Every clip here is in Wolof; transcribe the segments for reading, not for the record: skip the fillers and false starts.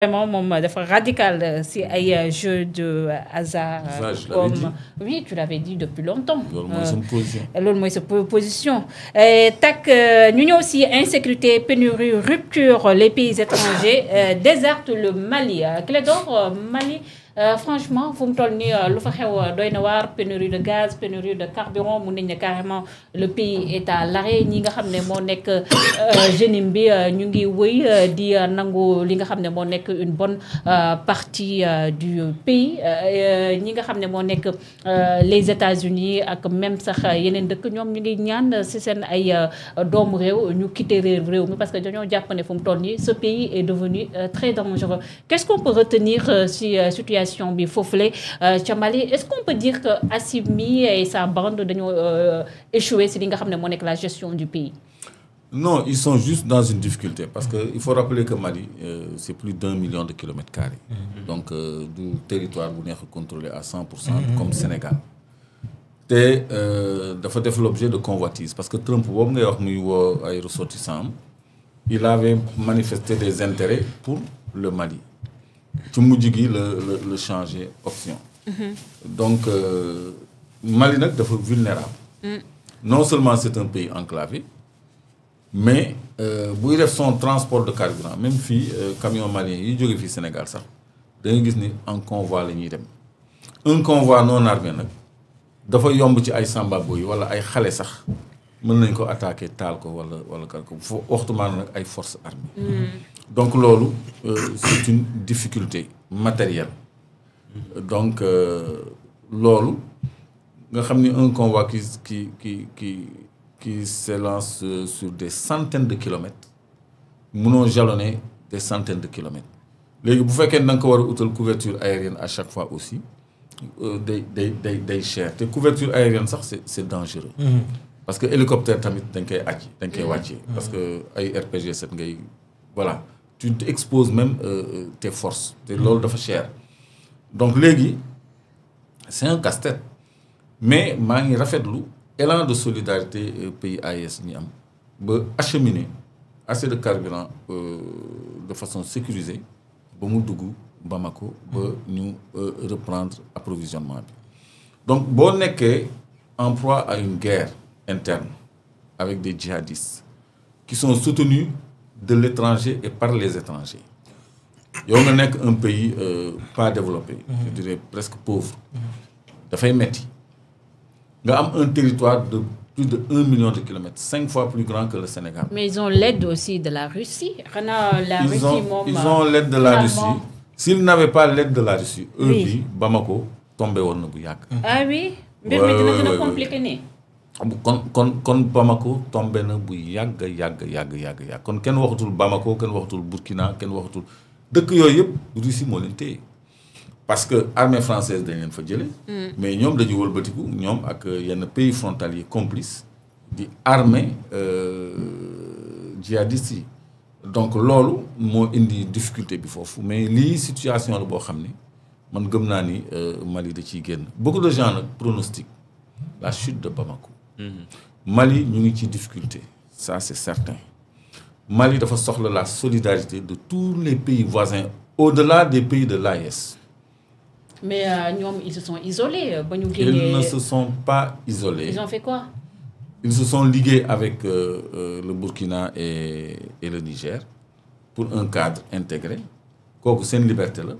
vraiment moom dafa radical si ay jeu de hasard. Comme oui tu l'avais dit depuis longtemps. loolu mooy sa position. Tak ñu ñëw si insécurité pénurie rupture les pays étrangers désertent le Mali Clédor Mali. Franchement fu mu toll nii lu fa xew doy na waar pénurie de gaz pénurie de carburant mun nañ ne carrément le pays est à l'arrêt ñi nga xam ne moo nekk génim bi ñu ngi wëy di nangu li nga xam ne moo nekk une bonne partie du pays ñi nga xam ne moo nekk les États-Unis ak même sax yeneen dëkk ñoom ñu ngi ñaan ci seen ay doomu réew ñu quitter réew mi parce que dañoo jàpp ne fu mu toll nii ce pays est devenu très dangereux. Qu'est-ce qu'on peut retenir ci situation bi foofule ca Mali est-ce qu'on peut dire que Assimi et sa bande dañoo échoué si li nga xam ne moo nekk la gestion du pays? Non, ils sont juste dans une difficulté parce que il faut rappeler que Mali c'est plus d'1 million de kilomètres carrés. Donc du territoire bu neex contrôlé à 100% comme Sénégal te dafa def l'objet de convoitise parce que Trump boobu ngay wax muy woo ay ressortissants il avait manifesté des intérêts pour le Mali ci mujj gi le changer option. Donc Mali nag dafa vulnérable. Non seulement c'est un pays enclavé mais buy def son transport de carburant même fii camion malien yi jóge fii Sénégal sax da ngay gis ni en convoi la ñuy dem un convoi non armé nag dafa yomb ci ay sambabo yi wala ay xale sax mën nañ ko attaquer taal ko wala kar ko waxtumaan nag ay forces armées. Donc loolu c'est une difficulté matérielle. Donc loolu nga xam ni un convoi qui s'élance sur des centaines de kilomètres mënoo jalonner des centaines de kilomètres léegi bu fekkee da nga ko war a utal couverture aérienne à chaque fois aussi day cher te couverture aérienne sax c'est dangereux. Parce que hélicoptère tamit dañ koy dañ koy wàccee. Parce que ay RPG 7 ngay voilà tu exposes même tes forces te loolu dafa cher donc léegi c'est un casse-tête mais maa ngi rafetlu élan de solidarité pays AES ñi am ba acheminer assez de carburant de façon sécurisée ba mu dugg Bamako ba ñu reprendre approvisionnement bi donc boo nekkee en proie à une guerre interne avec des djihadistes qui sont soutenus de l'étranger et par les étrangers yow nga nekk un pays pas développé je dirais presque pauvre dafay metti nga am un territoire de plus de 1 million de kilomètres 5 fois plus grand que le Sénégal. Mais ils ont l'aide aussi de la Russie. Ils ont l'aide de la Russie. S'ils n'avaient pas l'aide de la Russie eux bi Bamako tombé woon na bu yàgg. Ah oui mbir mi dina gën a compliqué nii. kon Bamako tombé na bu yàgg kon kenn waxatul Bamako kenn waxatul Burkina kenn waxatul dëkk yooyu yëpp Russie moo leen téye parce que armée française dañ leen fa jële mais ñoom dañuy wëlbatiku ñoom ak yenn pays frontaliers complices di armée djihadistes yi donc loolu moo indi difficulté bi foofu mais lii situation la boo xam ni man gëm naa ni Mali da ciy génn beaucoup de gens nag pronostiquent la chute de Bamako. Mali ñu ngi ci difficulté ça c'est certain Mali dafa soxla la solidarité de tous les pays voisins au-delà des pays de l'AES. Mais ñoom ils se sont isolés ba ñu génnee. Ils ne se sont pas isolés. Ils ont fait quoi? Ils se sont ligués avec le Burkina et le Niger pour un cadre intégré kooku seen liberté la.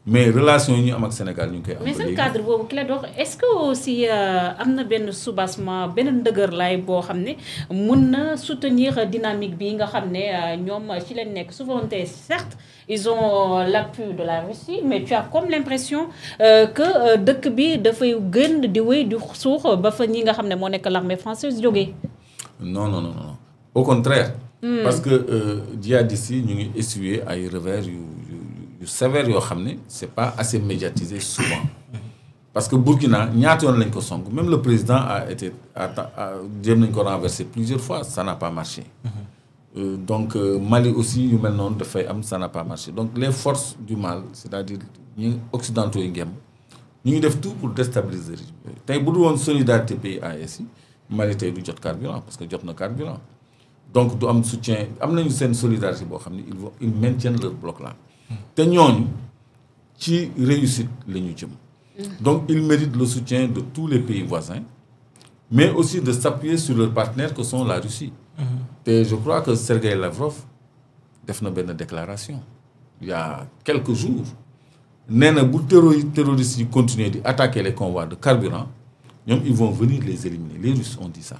Mais relation yi ñu am ak Sénégal ñu ngi koy am. Mais seen cadre boobu Clédor est-ce que aussi am na benn soubassement benn ndëgër laay boo xam ne mun na soutenir dynamique bi nga xam ne ñoom ci lañ nekk souveraineté certes ils ont l'appui de la Russie mais tu as comme l'impression que dëkk bi dafay gën di wéy di suux ba fa ñi nga xam ne moo nekk l'armée française jógee. Non au contraire. Parce que djihadistes yi ñu ngi essuyer ay revers yu sévère yoo xam ne c'est pas assez médiatisé souvent parce que Burkina ñaata yoon lañ ko song même le président a été jéem nañ ko renverser plusieurs fois ça n'a pas marché. Donc Mali aussi yu mel noonu dafay am ça n'a pas marché donc les forces du mal c'est-à-dire ñi occidentaux yi ngem ñu ngi def tout pour déstabiliser tey bu dul woon solidarité pays AES yi Mali tey du jot carburant parce que jot na carburant donc du am soutien am nañu seen solidarité boo xam ne ils maintiennent leur bloc là. te ñooñu ci réussite la ñu jëm. Donc ils méritent le soutien de tous les pays voisins, mais aussi de s'appuyer sur leurs partenaires que sont la Russie. Et je crois que Sergei Lavrov a fait une déclaration il y a quelques jours. Si les terroristes continuent d'attaquer les convois de carburant, ils vont venir les éliminer. Les Russes ont dit ça.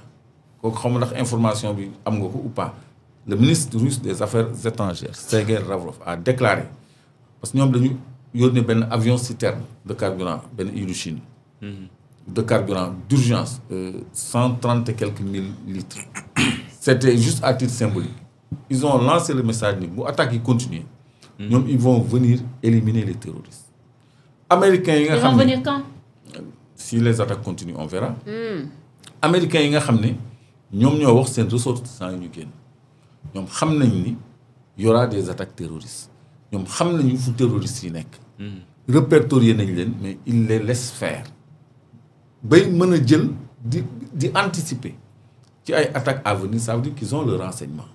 Donc, information ou pas, le ministre russe des Affaires étrangères, Sergei Lavrov, a déclaré, parce que nous avons un avion citerne de carburant, un Ilyushin, de carburant d'urgence, 130 et quelques mille litres. C'était juste à titre symbolique. Ils ont lancé le message, pour attaquer continue, ils vont venir éliminer les terroristes. Américains, ils vont venir quand? Si les attaques continuent, on verra. Américains, ils savent que c'est ressources sans une Ils savent qu'il y aura des attaques terroristes. Ils savent que les terroristes sont répertoriés, mais ils les laissent faire. Ils peuvent anticiper qu'il y a des attaques à venir, ça veut dire qu'ils ont le renseignement.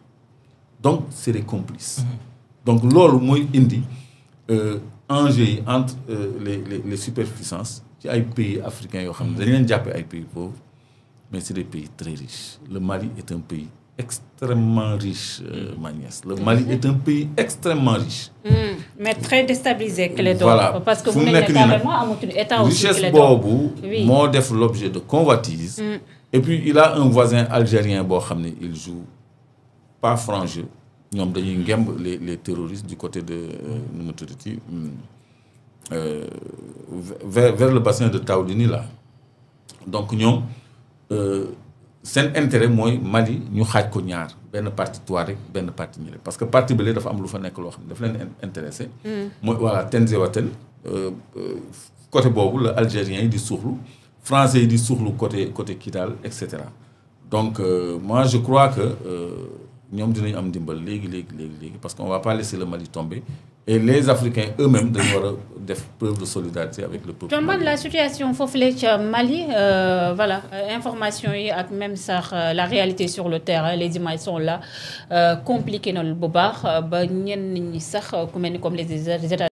Donc, c'est des complices. Donc, l'or, moi, indi enjeu entre les superpuissances, il y a des pays africains, il y a des pays pauvres, mais c'est des pays très riches. Le Mali est un pays extrêmement riche, ma nièce. Le Mali est un pays extrêmement riche. Mais très déstabilisé, voilà. Parce que vous n'êtes pas vraiment à mon état aussi. Richesse Bobo, moi, fait l'objet de convoitise. Et puis, il a un voisin algérien, il joue pas franc jeu. Les terroristes du côté de vers le bassin de Taoudini là. Donc nous c'est intérêt mooy Mali ñu xaaj ko ñaar benn partie Touareg benn partie ñële parce que partie bële dafa am lu fa nekk loo xam ne dafa leen intéressé. mooy voilà Tenzewatel côté boobu la Algérien yi di suuxlu Français yi di suuxlu côté Kidal et cetera. Donc moi je crois que ñom dinañ am dimbal légui parce qu'on va pas laisser le Mali tomber et les Africains eux-mêmes dañu wara def preuve de solidarité avec le peuple. Comment la situation foofule ca Mali voilà information yi ak même sax la réalité sur le terrain les images sont là compliqué na bu baax ba ñenn ñi sax ku melni comme les États